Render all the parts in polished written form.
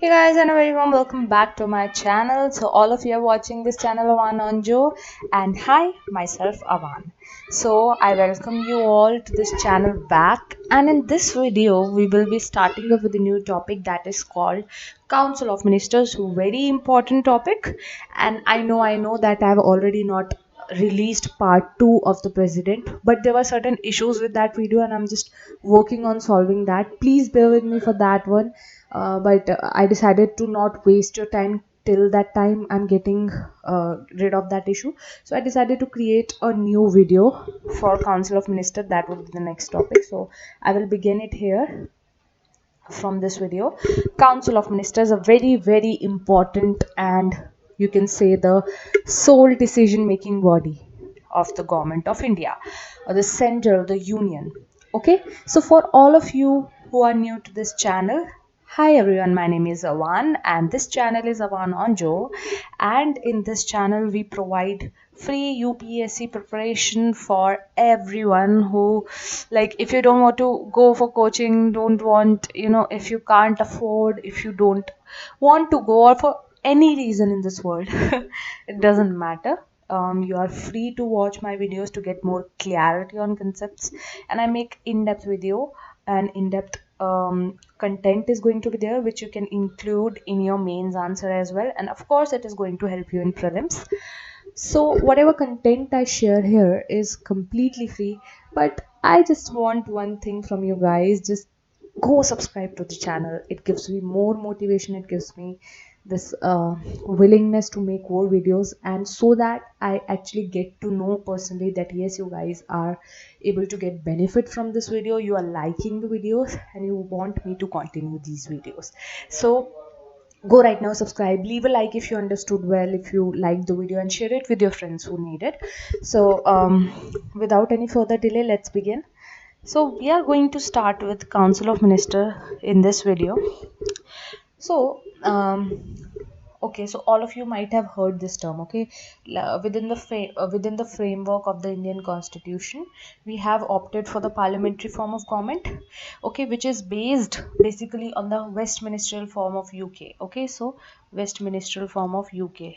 Hey guys, and a very warm welcome back to my channel. So all of you are watching this channel Avan Anjo, and hi, myself Avan. So I welcome you all to this channel back, and in this video we will be starting up with a new topic that is called Council of Ministers. Very important topic, and I know that I've already not released part 2 of the president, but there were certain issues with that video and I'm just working on solving that. Please bear with me for that one. But I decided to not waste your time till that time I'm getting rid of that issue. So I decided to create a new video for Council of Minister. That would be the next topic. So I will begin it here from this video. Council of Ministers, a very important, and you can say the sole decision making body of the government of India, or the center of the union. Okay, so for all of you who are new to this channel, hi everyone, my name is Avan and this channel is Avan Anjo, and in this channel we provide free UPSC preparation for everyone who, like, if you don't want to go for coaching, don't want, if you can't afford, if you don't want to go, or for any reason in this world, it doesn't matter. You are free to watch my videos to get more clarity on concepts, and I make in-depth video, and in-depth content is going to be there, which you can include in your mains answer as well, and of course it is going to help you in prelims. So whatever content I share here is completely free, but I just want one thing from you guys: just go subscribe to the channel. It gives me more motivation, it gives me this willingness to make more videos, and so that I actually get to know personally that yes, you guys are able to get benefit from this video, you are liking the videos, and you want me to continue these videos. So go right now, subscribe, leave a like if you understood well, if you liked the video, and share it with your friends who need it. So without any further delay, let's begin. So we are going to start with Council of Minister in this video. So okay, so all of you might have heard this term. Okay, within the framework of the Indian Constitution, we have opted for the parliamentary form of government. Okay, which is based basically on the Westminster form of UK. Okay, so Westminster form of UK.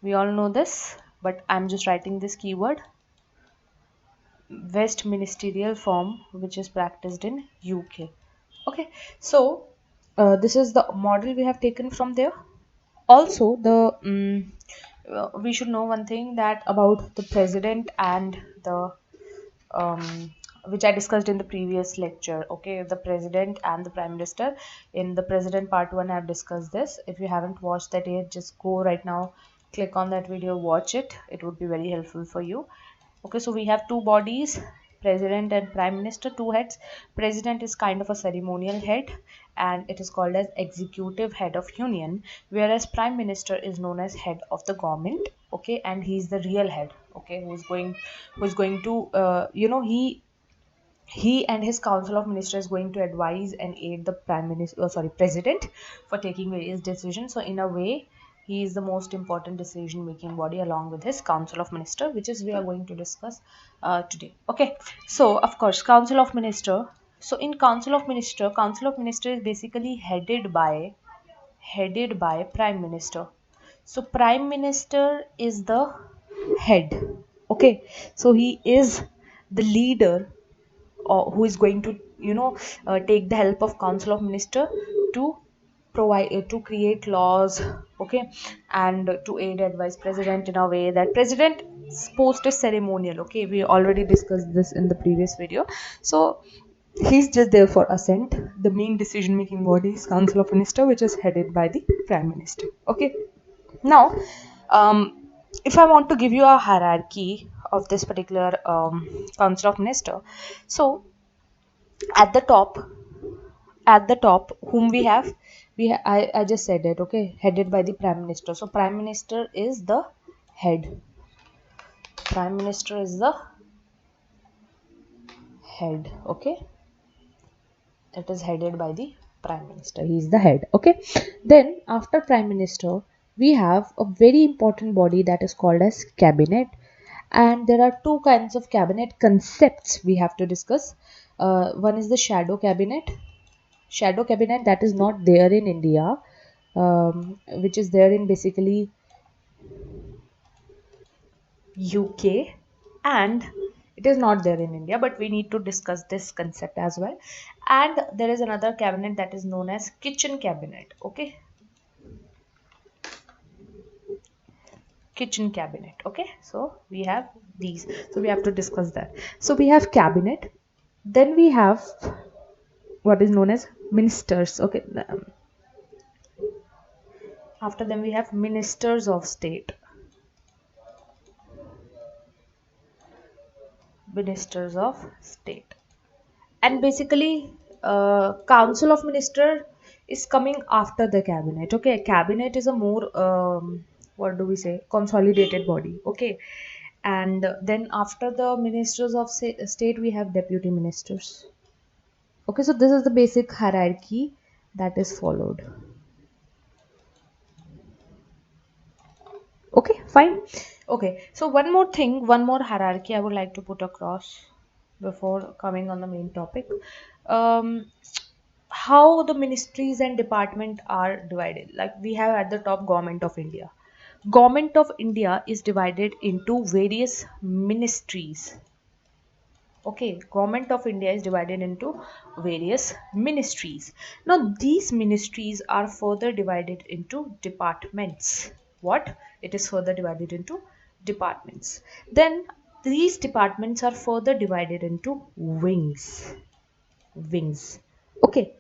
We all know this, but I'm just writing this keyword: Westministerial form, which is practiced in UK. Okay, so this is the model we have taken from there. Also, we should know one thing that about the president and the which I discussed in the previous lecture. Okay, the president and the prime minister. In the president part 1, I have discussed this. If you haven't watched that yet, just go right now, click on that video, watch it. It would be very helpful for you. Okay, so we have two bodies, president and prime minister, two heads. President is kind of a ceremonial head, and it is called as executive head of union, whereas prime minister is known as head of the government. Okay, and he's the real head. Okay, who's going to he and his council of ministers going to advise and aid the president for taking various decisions. So in a way, he is the most important decision making body along with his council of minister, which is we are going to discuss today. Okay, so of course, council of minister. So in council of minister is basically headed by prime minister. So prime minister is the head. Okay, so he is the leader, or who is going to take the help of council of minister to provide to create laws. Okay, and to aid advise president in a way that president's post is ceremonial. Okay, we already discussed this in the previous video. So he's just there for assent. The main decision making body is council of minister, which is headed by the prime minister. Okay, now if I want to give you a hierarchy of this particular council of minister, so at the top whom we have, I just said it. Okay, headed by the prime minister. So prime minister is the head. Prime minister is the head. Okay, it is headed by the prime minister. He is the head. Okay, then after prime minister we have a very important body that is called as cabinet, and there are two kinds of cabinet concepts we have to discuss. One is the shadow cabinet. shadow cabinet that is not there in India, which is there in basically UK, and it is not there in India, but we need to discuss this concept as well. And there is another cabinet that is known as kitchen cabinet. Okay, kitchen cabinet. Okay, so we have these, so we have to discuss that. So we have cabinet, then we have what is known as ministers. Okay, after them we have ministers of state. Ministers of state, and basically council of minister is coming after the cabinet. Okay, cabinet is a more what do we say, consolidated body. Okay, and then after the ministers of state we have deputy ministers. Okay, so this is the basic hierarchy that is followed. Okay, fine. Okay, so one more thing, one more hierarchy I would like to put across before coming on the main topic. Um, how the ministries and department are divided. Like we have at the top Government of India. Government of India is divided into various ministries. Okay, Government of India is divided into various ministries. Now, these ministries are further divided into departments. What? It is further divided into departments. Then, these departments are further divided into wings. Wings. Okay.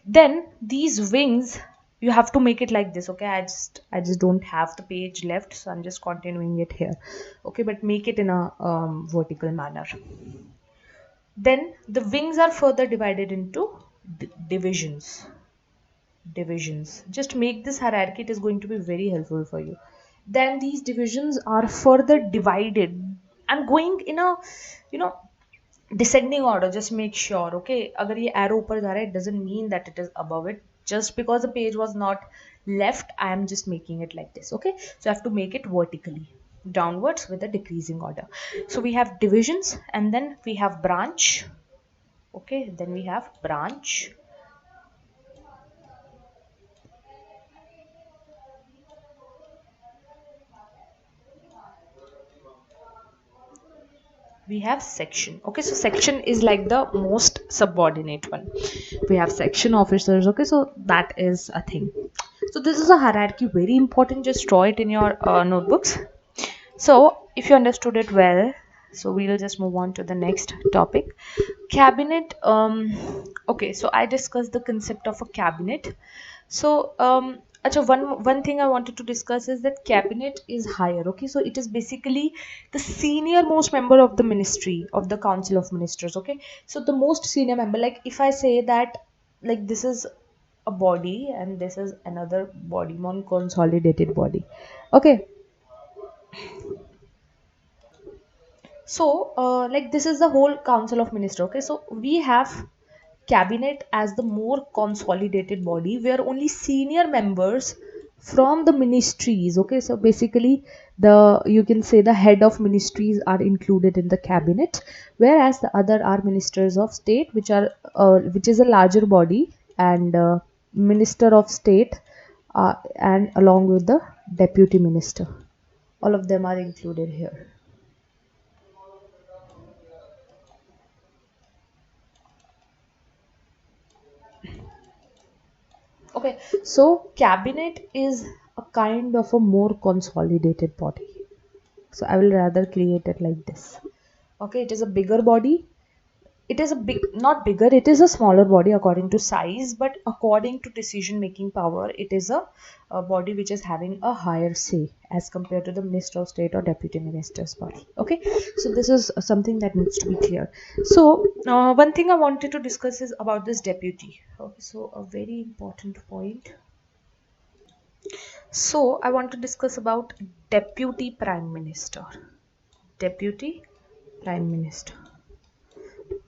Then, these wings, you have to make it like this. Okay, I just don't have the page left, so I'm just continuing it here. Okay, but make it in a vertical manner. Then the wings are further divided into divisions. Divisions. Just make this hierarchy, it is going to be very helpful for you. Then these divisions are further divided. I'm going in a, you know, descending order. Just make sure. Okay, अगर ये arrow ऊपर जा रहा है, it doesn't mean that it is above it. Just because the page was not left, I am just making it like this. Okay, so I have to make it vertically downwards with a decreasing order. So we have divisions, and then we have branch. Okay, then we have branch. We have section. Okay, so section is like the most subordinate one. We have section officers. Okay, so that is a thing. So this is a hierarchy, very important. Just draw it in your notebooks. So if you understood it well, so we'll just move on to the next topic. Cabinet. Okay, so I discussed the concept of a cabinet. So Acha, one thing I wanted to discuss is that cabinet is higher. Okay, so it is basically the senior most member of the ministry of the council of ministers. Okay, so the most senior member, like if I say that, like this is a body and this is another body, one consolidated body. Okay, so like this is the whole council of minister. Okay, so we have cabinet as the more consolidated body where only senior members from the ministries. Okay, so basically the, you can say, the head of ministries are included in the cabinet, whereas the other are ministers of state, which are which is a larger body, and minister of state, and along with the deputy minister, all of them are included here. Okay, so cabinet is a kind of a more consolidated body. So I will rather create it like this. Okay, it is a bigger body. It is a big, not bigger, it is a smaller body according to size, but according to decision making power, it is a body which is having a higher say as compared to the minister of state or deputy minister's body. Okay, so this is something that needs to be clear. So one thing I wanted to discuss is about this deputy. Okay, so a very important point. So I want to discuss about deputy prime minister. Deputy prime minister.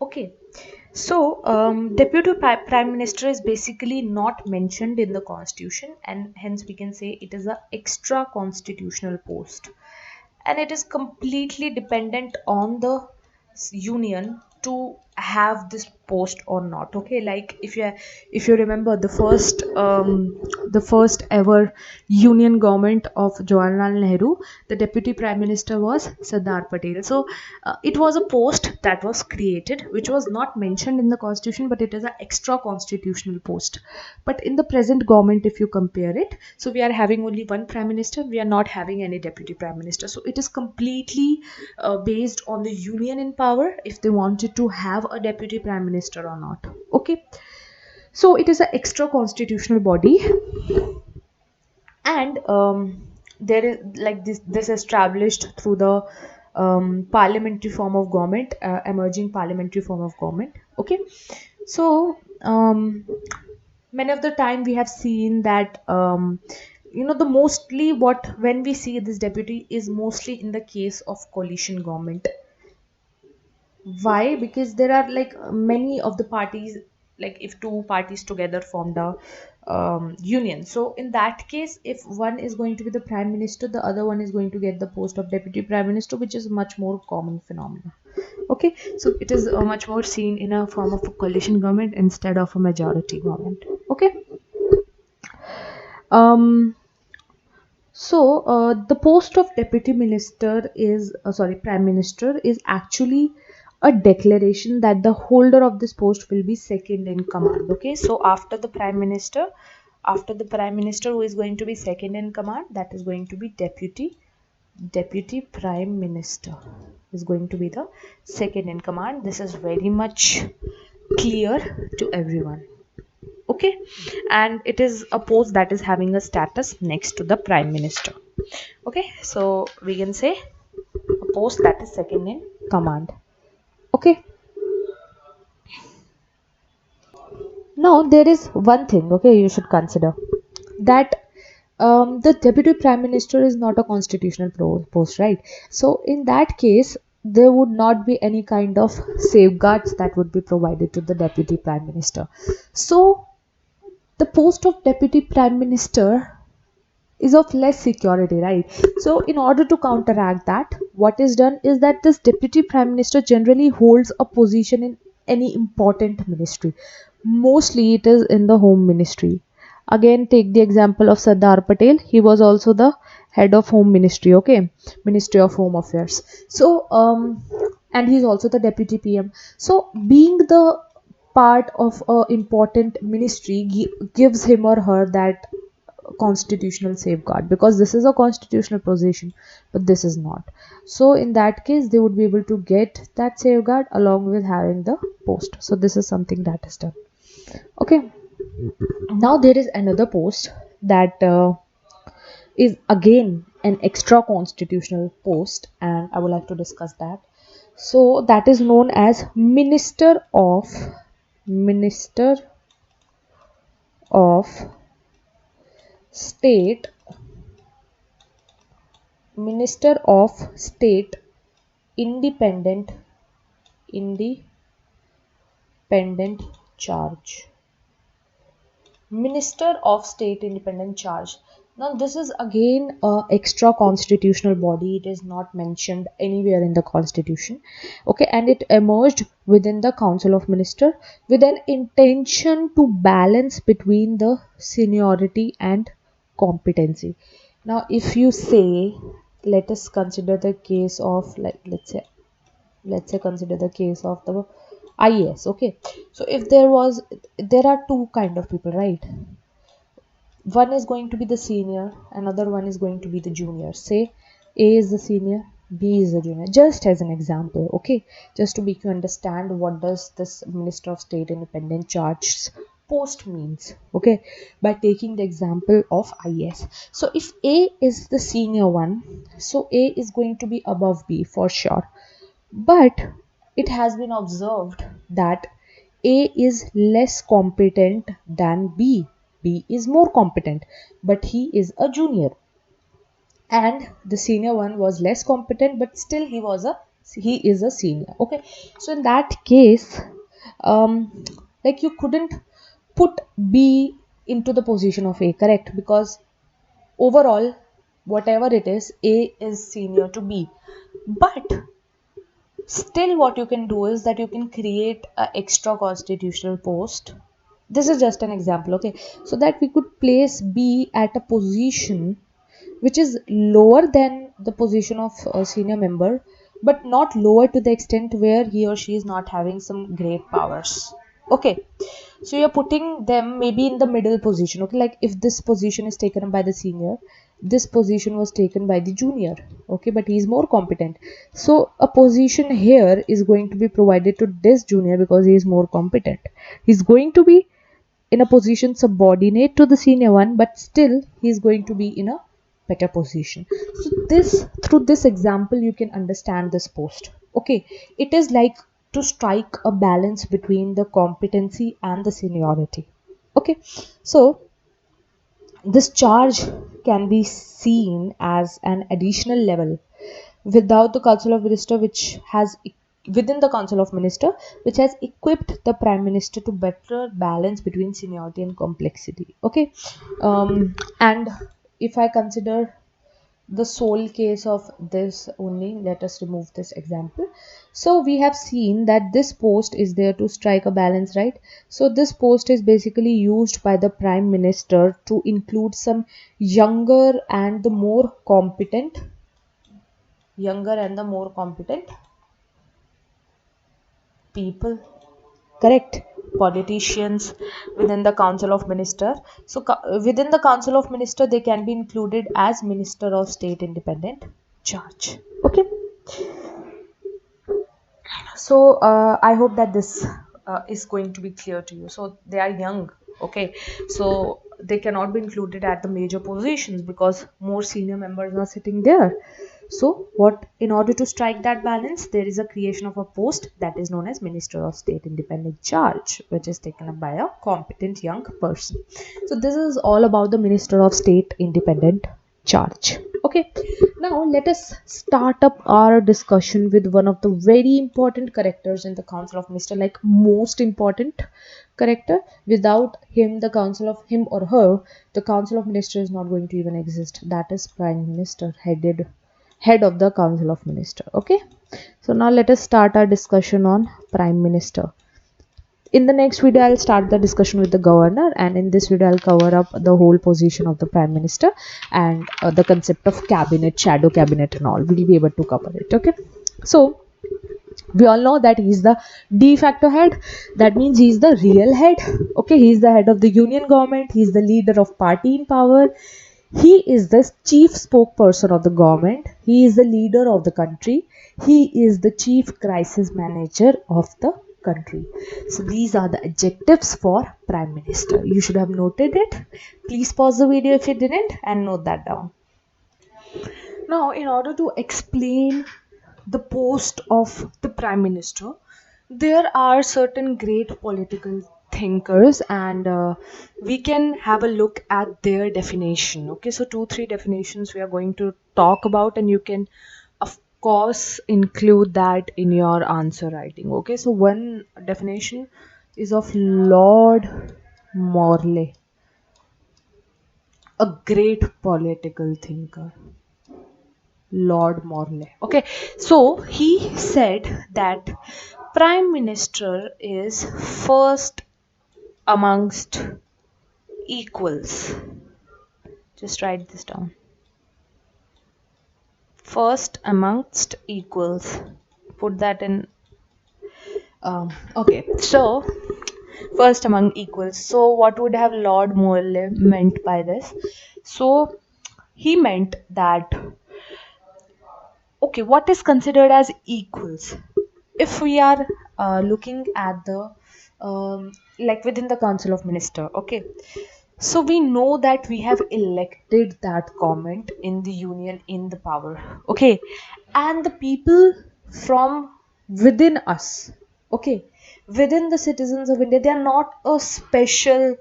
Okay, so deputy prime minister is basically not mentioned in the constitution, and hence we can say it is a extra constitutional post, and it is completely dependent on the union to have this post or not. Okay, like if you remember the first ever union government of Jawaharlal Nehru, the deputy prime minister was Sardar Patel. So it was a post that was created, which was not mentioned in the constitution, but it is an extra constitutional post. But in the present government, if you compare it, so we are having only one prime minister, we are not having any deputy prime minister. So it is completely based on the union in power if they wanted to have a deputy prime minister or not. Okay, so it is an extra constitutional body, and there is like this established through the parliamentary form of government, emerging parliamentary form of government. Okay, so many of the time we have seen that the mostly what when we see this deputy is mostly in the case of coalition government. Why? Because there are like many of the parties, like if two parties together formed a union, so in that case, if one is going to be the prime minister, the other one is going to get the post of deputy prime minister, which is much more common phenomena. Okay, so it is much more seen in a form of a coalition government instead of a majority government. Okay, um the post of deputy minister is, prime minister is actually a declaration that the holder of this post will be second in command. Okay, so after the prime minister who is going to be second in command, that is going to be deputy prime minister is going to be the second in command. This is very much clear to everyone. Okay, and it is a post that is having a status next to the prime minister. Okay, so we can say a post that is second in command. Okay, now there is one thing, okay, you should consider that the deputy prime minister is not a constitutional post, right? So in that case, there would not be any kind of safeguards that would be provided to the deputy prime minister. So the post of deputy prime minister is of less security, right? So in order to counteract that, what is done is that this deputy prime minister generally holds a position in any important ministry. Mostly it is in the home ministry. Again, take the example of Sardar Patel. He was also the head of home ministry. Okay, Ministry of Home Affairs. So and he's also the deputy PM. So being the part of a important ministry gives him or her that constitutional safeguard, because this is a constitutional position but this is not. So in that case, they would be able to get that safeguard along with having the post. So this is something that is done. Okay, now there is another post that is again an extra constitutional post, and I would like to discuss that. So that is known as minister of state minister of state independent independent charge. Minister of State Independent Charge. Now, this is again a extra constitutional body. It is not mentioned anywhere in the constitution. Okay, and it emerged within the Council of Ministers with an intention to balance between the seniority and competency. Now, if you say, let us consider the case of, like, let's say consider the case of the IAS. Okay, so if there are two kind of people, right? One is going to be the senior, another one is going to be the junior. Say A is the senior, B is the junior, just as an example. Okay, just to make you understand what does this Minister of State Independent Charge post means. Okay, by taking the example of IAS. So if A is the senior one, so A is going to be above B for sure. But it has been observed that A is less competent than B. B is more competent, but he is a junior. And the senior one was less competent, but still he is a senior. Okay, so in that case, like you couldn't put B into the position of A, correct? Because overall, whatever it is, A is senior to B. But Still, what you can do is that you can create an extra constitutional post. This is just an example, okay? So that we could place B at a position which is lower than the position of a senior member, but not lower to the extent where he or she is not having some great powers. Okay, so you're putting them maybe in the middle position. Okay, like if this position is taken by the senior, this position was taken by the junior. Okay, but he is more competent. So a position here is going to be provided to this junior because he is more competent. He's going to be in a position subordinate to the senior one, but still he is going to be in a better position. So this, through this example, you can understand this post. Okay, it is like to strike a balance between the competency and the seniority. Okay, so this charge can be seen as an additional level without the council of minister, which has within the council of minister, which has equipped the prime minister to better balance between seniority and complexity. Okay, and if I consider the sole case of this only, let us remove this example. So we have seen that this post is there to strike a balance, right? So this post is basically used by the prime minister to include some younger and the more competent people, correct, politicians within the council of minister. So within the council of minister they can be included as minister of state independent charge. Okay, so I hope that this is going to be clear to you. So they are young, okay, so they cannot be included at the major positions because more senior members are sitting there. So what, in order to strike that balance, there is a creation of a post that is known as minister of state independent charge, which is taken up by a competent young person. So this is all about the minister of state independent charge. Okay, now let us start up our discussion with one of the very important characters in the council of minister, like most important character. Without him, the council of him or her, the council of minister is not going to even exist. That is prime minister, head of the council of minister. Okay, so now let us start our discussion on prime minister. In the next video I'll start the discussion with the governor, and in this video I'll cover up the whole position of the prime minister and the concept of cabinet, shadow cabinet and all. We'll be able to cover it. Okay, so we all know that he's the de facto head. That means he's the real head. Okay, he's the head of the union government. He's the leader of party in power. He is the chief spokesperson of the government. He is the leader of the country. He is the chief crisis manager of the country. So these are the adjectives for prime minister. You should have noted it. Please pause the video if you didn't and note that down. Now, in order to explain the post of the prime minister, there are certain great political thinkers, and we can have a look at their definition. Okay, so 2 3 definitions we are going to talk about, and you can of course include that in your answer writing. Okay, so one definition is of Lord Morley, a great political thinker. Lord Morley. Okay, so he said that Prime Minister is first amongst equals. Just write this down. First amongst equals. Put that in. Okay, so first among equals. So what would have Lord Morley meant by this? So he meant that, okay, what is considered as equals? If we are looking at the like within the council of minister, okay, so we know that we have elected that government in the union in the power, okay, and the people from within us, okay, within the citizens of India, they are not a special,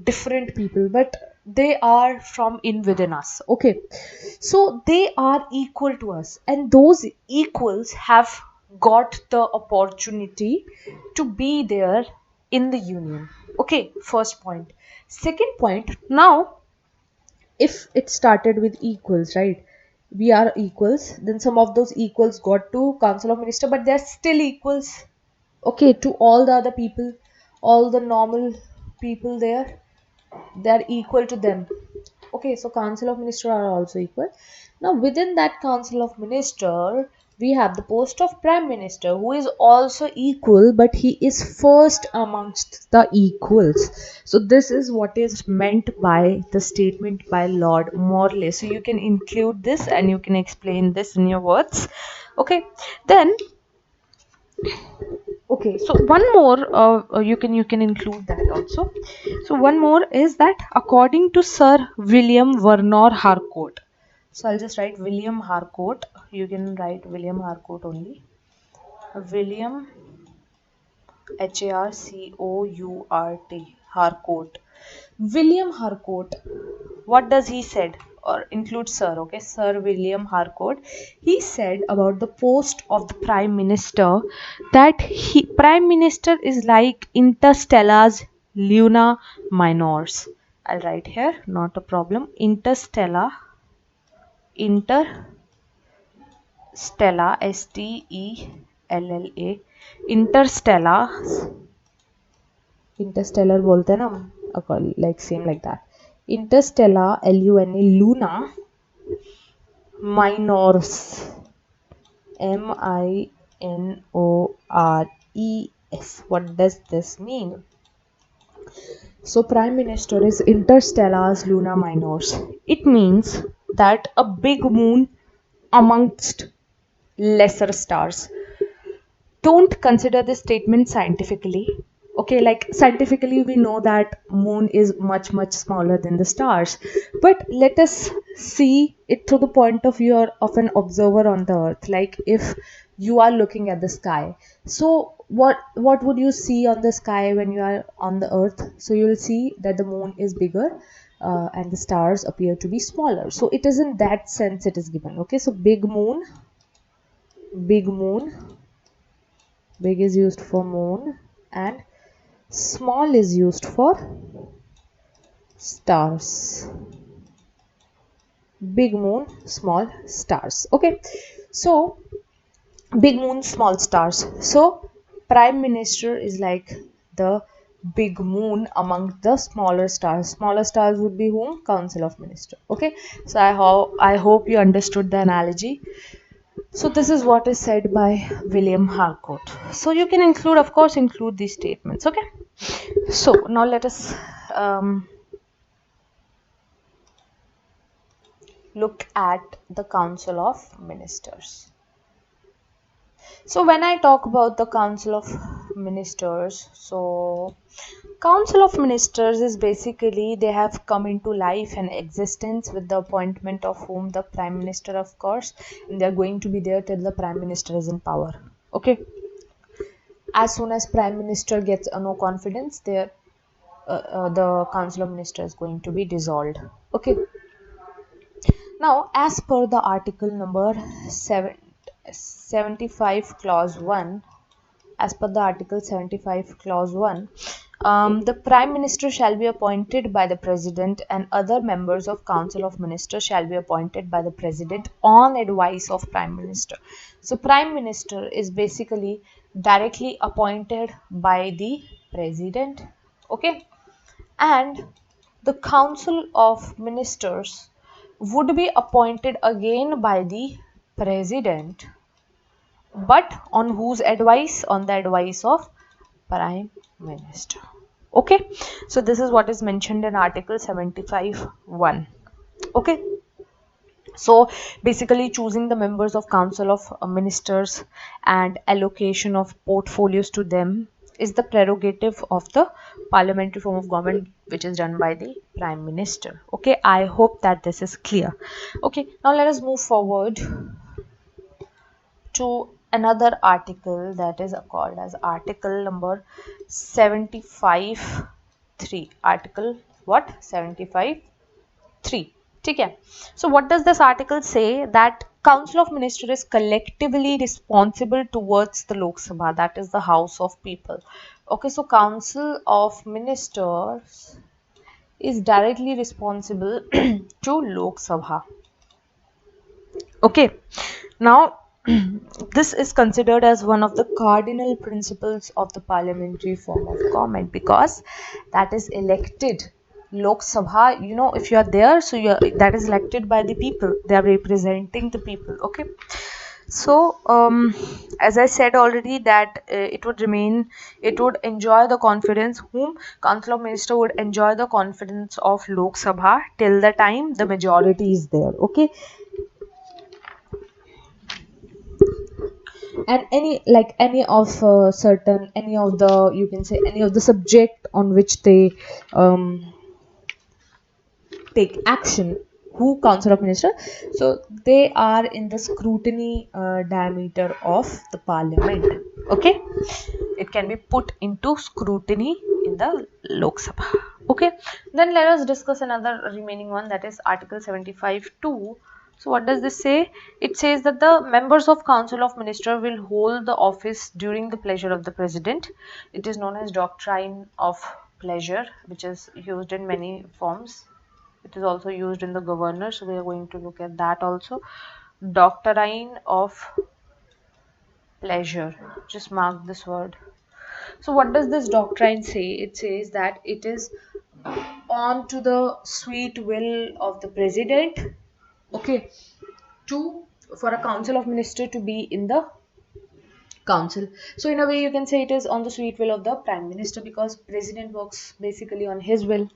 different people, but they are from in within us. Okay, so they are equal to us, and those equals have got the opportunity to be there in the union. Okay, first point. Second point, now if it started with equals, right, we are equals, then some of those equals got to council of minister, but they're still equals, okay, to all the other people, all the normal people there, they're equal to them. Okay, so council of minister are also equal. Now within that council of minister, we have the post of prime minister, who is also equal, but he is first amongst the equals. So this is what is meant by the statement by Lord Morley. So you can include this and you can explain this in your words. Okay, then okay, so one more, you can include that also. So one more is that according to Sir William Vernon Harcourt. So I'll just write William Harcourt. You can write William Harcourt only. William Harcourt. Harcourt. William Harcourt. What does he said? Or include Sir, okay? Sir William Harcourt. He said about the post of the Prime Minister that Prime Minister is like Interstellar's Luna Minors. I'll write here, not a problem. Interstellar, Stella, Interstellar, interstellar बोलते हैं ना हम, like same like that. Interstellar, Luna, Luna Minors, Minores. What does this mean? So Prime Minister is Interstellar's Luna Minors. It means that a big moon amongst lesser stars. Don't consider this statement scientifically. Okay, like scientifically we know that moon is much smaller than the stars, but let us see it through the point of view of an observer on the earth. Like if you are looking at the sky, so what would you see on the sky when you are on the earth? So you will see that the moon is bigger, and the stars appear to be smaller. So it is in that sense it is given. Okay, so big moon, big is used for moon, and small is used for stars. Big moon, small stars. Okay, so big moon, small stars. So prime minister is like the big moon among the smaller stars. Smaller stars would be whom? Council of minister. Okay, so I hope you understood the analogy. So this is what is said by William Harcourt. So you can include, of course, include these statements. Okay. So now let us look at the Council of Ministers. So when I talk about the Council of Ministers, so Council of Ministers is basically they have come into life and existence with the appointment of whom? The Prime Minister, of course, and they are going to be there till the Prime Minister is in power. Okay. As soon as Prime Minister gets a no confidence, the Council of Ministers is going to be dissolved. Okay. Now, as per the article number 75 clause 1, as per the article 75 clause 1, the Prime Minister shall be appointed by the President, and other members of Council of Ministers shall be appointed by the President on advice of Prime Minister. So Prime Minister is basically directly appointed by the President. Okay, and the Council of Ministers would be appointed again by the President, but on whose advice? On the advice of Prime Minister. Okay, so this is what is mentioned in Article 75(1). Okay, so basically choosing the members of Council of Ministers and allocation of portfolios to them is the prerogative of the parliamentary form of government, which is done by the Prime Minister. Okay, I hope that this is clear. Okay, now let us move forward to another article that is called as article number 75(3). Article what? 75(3). Okay. So what does this article say? That Council of Ministers is collectively responsible towards the Lok Sabha, that is the House of People. Okay, so Council of Ministers is directly responsible to Lok Sabha. Okay, now this is considered as one of the cardinal principles of the parliamentary form of government, because that is elected. Lok Sabha, if you are there, so that is elected by the people. They are representing the people. Okay, so as I said already, that it would enjoy the confidence, whom Council of Minister would enjoy the confidence of Lok Sabha till the time the majority is there. Okay, and any of certain any of the, you can say, any of the subject on which they um, take action, who Council of Minister, so they are in the scrutiny diameter of the parliament. Okay, it can be put into scrutiny in the Lok Sabha. Okay, then let us discuss another remaining one, that is Article 75 2. So what does this say? It says that the members of Council of Minister will hold the office during the pleasure of the President. It is known as doctrine of pleasure, which is used in many forms. It is also used in the governor, so we are going to look at that also. Doctrine of pleasure. Just mark this word. So what does this doctrine say? It says that it is on to the sweet will of the president, okay, to for a council of minister to be in the council. So in a way you can say it is on the sweet will of the prime minister, because president works basically on his will.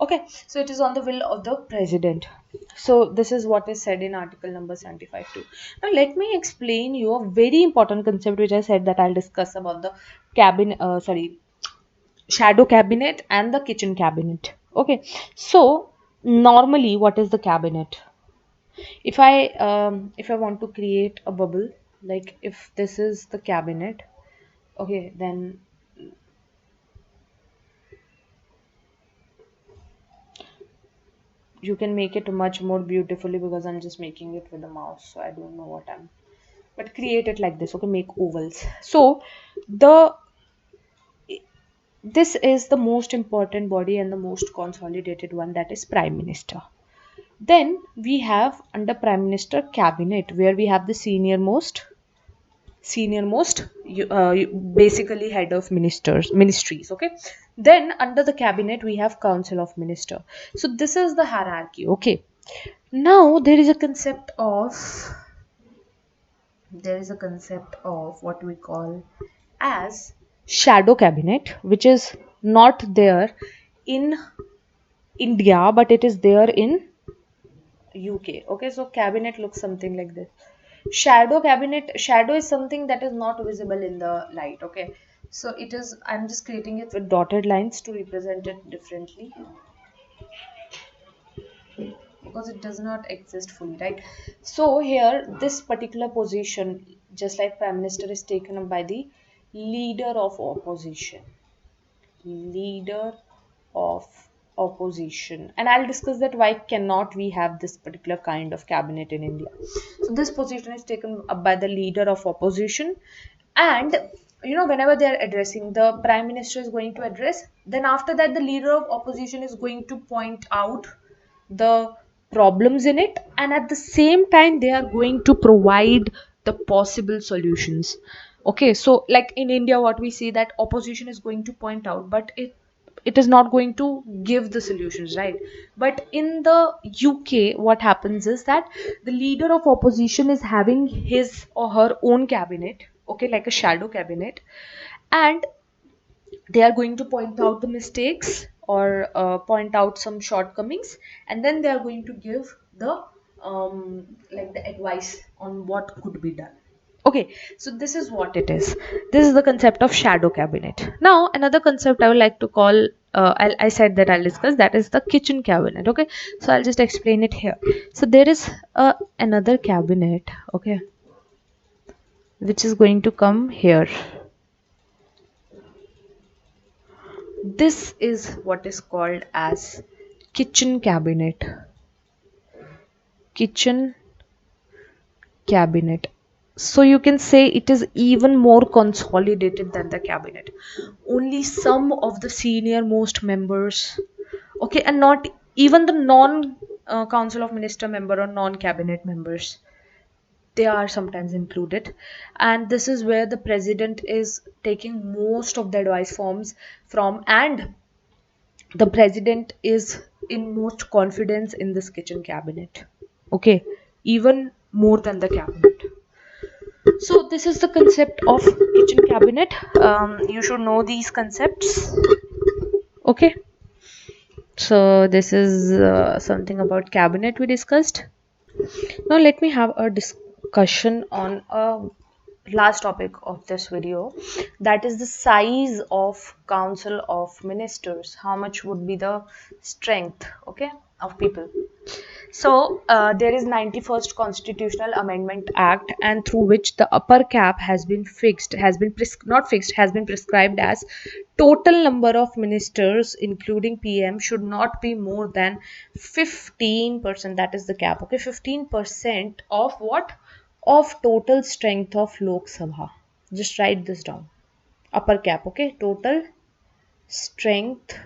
Okay, so it is on the will of the president. So this is what is said in article number 75 2. Now let me explain you a very important concept which I said that I'll discuss about the cabinet, shadow cabinet and the kitchen cabinet. Okay, so normally what is the cabinet? If I want to create a bubble, like if this is the cabinet, okay, then you can make it much more beautifully, because I'm just making it with a mouse, so I don't know what I'm, but create it like this. Okay, make ovals. So the this is the most important body and the most consolidated one, that is prime minister. Then we have under prime minister cabinet, where we have the basically head of ministries. Okay, then under the cabinet we have council of minister. So this is the hierarchy. Okay, now there is a concept of what we call as shadow cabinet, which is not there in India, but it is there in UK. Okay, so cabinet looks something like this. Shadow is something that is not visible in the light. Okay, so it is, I'm just creating it with dotted lines to represent it differently, because it does not exist fully, right? So here, this particular position, just like prime minister, is taken up by the leader of opposition. Leader of opposition, and I'll discuss that why cannot we have this particular kind of cabinet in India. So this position is taken up by the leader of opposition, and whenever they are addressing, the prime minister is going to address, then after that the leader of opposition is going to point out the problems in it, and at the same time they are going to provide the possible solutions. Okay, so like in India, what we see, that opposition is going to point out, but it is not going to give the solutions, right? But in the UK, what happens is that the leader of opposition is having his or her own cabinet, okay, like a shadow cabinet, and they are going to point out the mistakes, or point out some shortcomings, and then they are going to give the like the advice on what could be done. Okay, so this is what it is. This is the concept of shadow cabinet. Now another concept I would like to call, I said that I'll discuss, that is the kitchen cabinet. Okay, so I'll just explain it here. So there is another cabinet, okay, which is going to come here. This is what is called as kitchen cabinet. Kitchen cabinet. So you can say it is even more consolidated than the cabinet. Only some of the senior most members, okay, and not even the non council of minister member or non cabinet members, they are sometimes included, and this is where the president is taking most of the advice forms from, and the president is in most confidence in this kitchen cabinet. Okay, even more than the cabinet. So this is the concept of kitchen cabinet. You should know these concepts. Okay, so this is something about cabinet we discussed. Now let me have a discussion on a last topic of this video, that is the size of council of ministers. How much would be the strength, okay, of people? So there is 91st Constitutional Amendment Act, and through which the upper cap has been fixed, not fixed, has been prescribed as total number of ministers, including PM, should not be more than 15%. That is the cap. Okay, 15% of what? Of total strength of Lok Sabha. Just write this down. Upper cap. Okay, total strength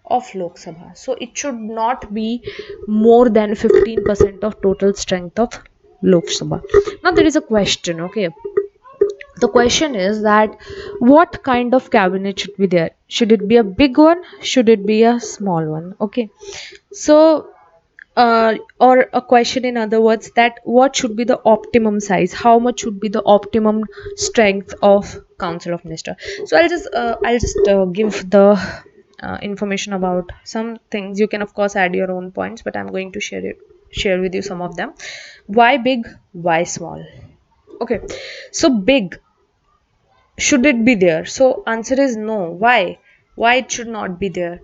of Lok Sabha. So it should not be more than 15% of total strength of Lok Sabha. Now there is a question, okay. The question is that what kind of cabinet should be there? Should it be a big one? Should it be a small one? Okay. So or a question in other words, that what should be the optimum size, how much should be the optimum strength of council of minister. So I'll just give the information about some things. You can of course add your own points, but I'm going to share with you some of them. Why big, why small? Okay, so big, should it be there? So answer is no. Why it should not be there?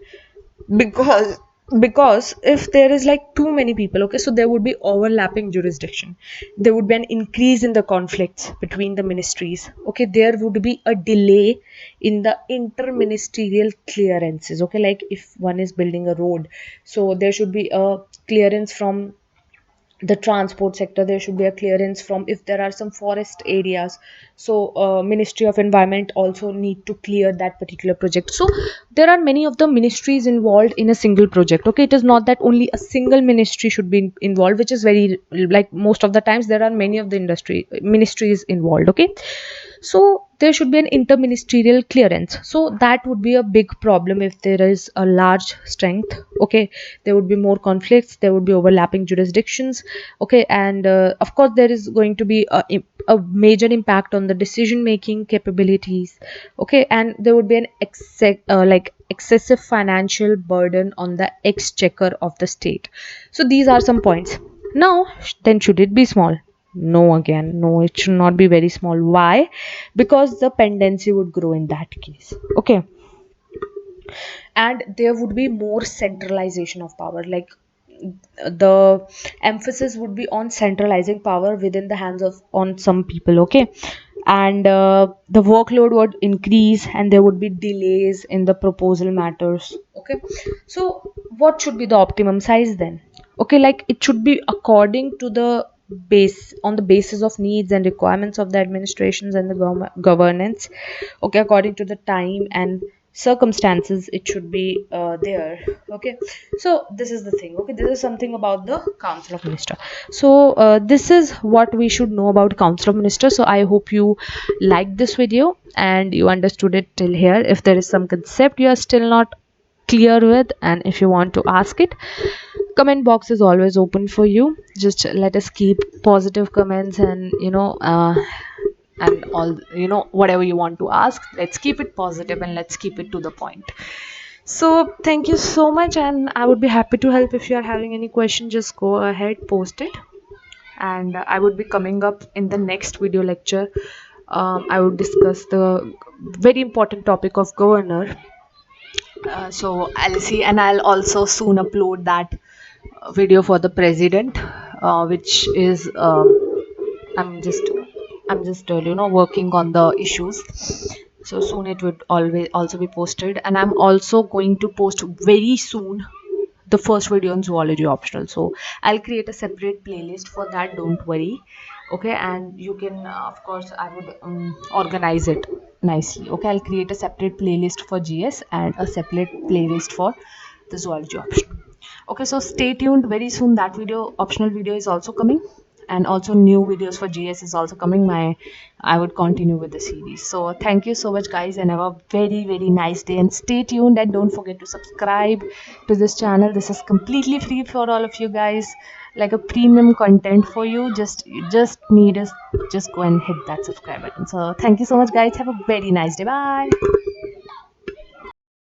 Because if there is like too many people, okay, so there would be overlapping jurisdiction, there would be an increase in the conflicts between the ministries, okay, there would be a delay in the interministerial clearances, okay, like if one is building a road, so there should be a clearance from the transport sector, there should be a clearance from, if there are some forest areas, so Ministry of Environment also need to clear that particular project. So there are many of the ministries involved in a single project, okay, it is not that only a single ministry should be involved, which is very, like most of the times there are many of the ministries involved, okay. So there should be an interministerial clearance, so that would be a big problem if there is a large strength, okay, there would be more conflicts, there would be overlapping jurisdictions, okay, and of course there is going to be a major impact on the decision making capabilities, okay, and there would be an excessive financial burden on the exchequer of the state. So these are some points. Now then, should it be small? No, again, no, it should not be very small. Why? Because the pendency would grow in that case, okay, and there would be more centralization of power, like the emphasis would be on centralizing power within the hands of on some people, okay, and the workload would increase and there would be delays in the proposal matters, okay. So what should be the optimum size then? Okay, like it should be according to the base, on the basis of needs and requirements of the administrations and the governance, okay, according to the time and circumstances it should be there, okay. So this is the thing, okay, this is something about the council of minister. So this is what we should know about council of minister. So I hope you liked this video and you understood it till here. If there is some concept you are still not clear with, and if you want to ask it, comment box is always open for you. Just let us keep positive comments, and and all, whatever you want to ask, let's keep it positive and let's keep it to the point. So thank you so much, and I would be happy to help. If you are having any question, just go ahead, post it, and I would be coming up in the next video lecture. I would discuss the very important topic of governor. So I'll see, and I'll also soon upload that video for the president, which is I'm just working on the issues. So soon it would always also be posted, and I'm also going to post very soon the first video on zoology optional. So I'll create a separate playlist for that, don't worry, okay, and you can of course I would organize it nicely, okay. I'll create a separate playlist for GS and a separate playlist for the zoology optional, okay. So stay tuned, very soon that video, optional video, is also coming, and also new videos for GS is also coming. I would continue with the series. So thank you so much, guys, and have a very nice day. And stay tuned and don't forget to subscribe to this channel. This is completely free for all of you guys, like a premium content for you. Just need us just go and hit that subscribe button. So thank you so much, guys. Have a very nice day. Bye.